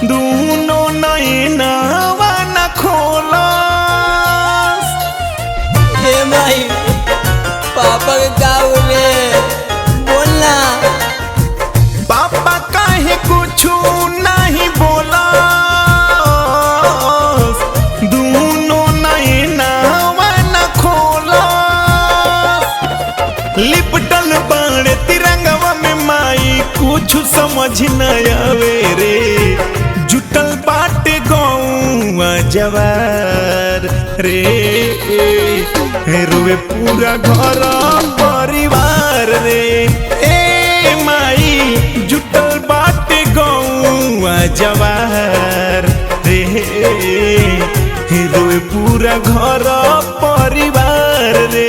दूनो नैनवा न खोलस। हे माई पापा के गाँव में बोलना। पापा काहे कुछु नहीं बोलस, दूनो नैनवा न खोलस। लिपटल बाड़े तिरंगवा में माई कुछ समझ न आवे रे। जुटल बाटे गौवा जवार रे, रोवे पूरा घर परिवार रे। ए माई जुटल बाटे गौवा जवार रे, रोवे पूरा घर परिवार रे।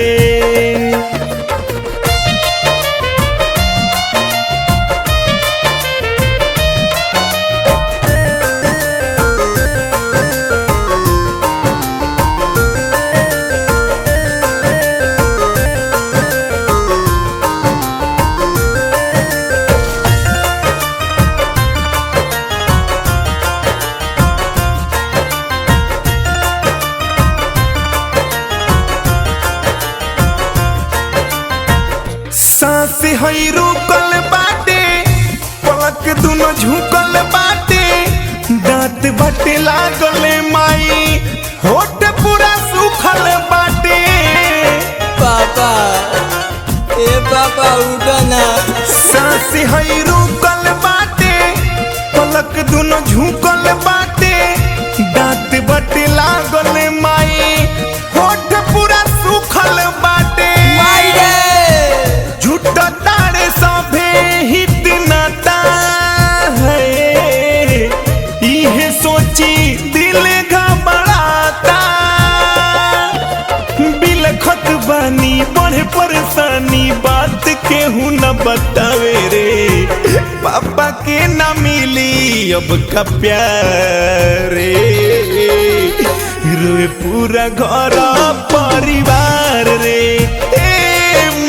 सांस हई रुकल बाटे, पलक दुनो झुकल बाटे। दांत बाटे लागल माई, होठ पूरा सूखल बाटे। पापा ए पापा उठो ना। सांस हई रुकल बाटे, पलक दुनो झुकल बाटे। दांत बाटे लागल माई, होठ पूरा सूखल बाटे। माई रे तारे सभे हित नाता है, इहे सोची दिल घबराता। बिलखत बानी बड़े परेशानी, बात केहू न बतावे रे। पापा के न मिली अब का प्यार रे, रोए पूरा घर परिवार रे। ए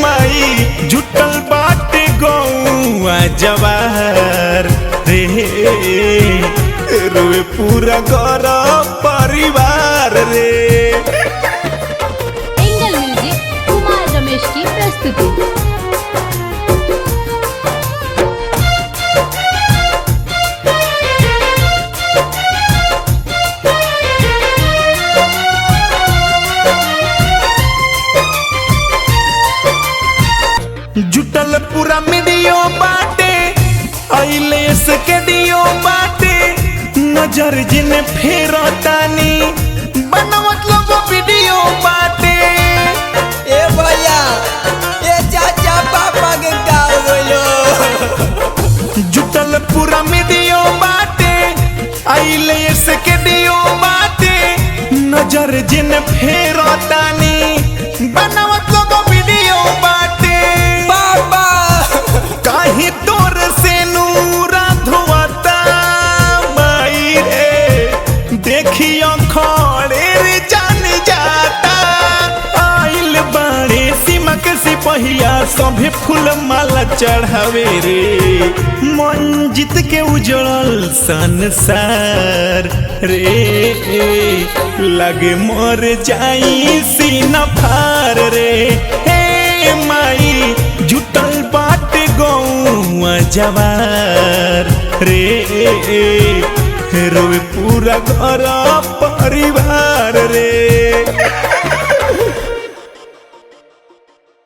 माई जुटल बाटे गौवा जवार रे, रोए पूरा घर परिवार रे। एंगल म्यूजिक कुमार रमेश की प्रस्तुति। जुटल पूरा मीडियो बाटे, आइले इसके डियो बाटे। नजर जिन फेरतानी, बनवत लोगो वीडियो बाटे। ए भैया ए चाचा पापा के गाँव बोलो। जुटल पूरा मीडियो बाटे, आइले इसके डियो बाटे। नजर जिन फेरतानी, बनवत लोगो वीडियो बाटे। पापा काहे तोर से नूरा धोता माई रे, देखियो खड़े रे जान जाता। आइल बाड़े सिमक सिपहिया, सभे फूल माला चढ़ावे रे। मंजित के उजड़ल संसार रे, लगे मर जाई सीना फार रे। हे माई जुटल बाटे गौवा जवार रे, रोए पूरा घर परिवार रे।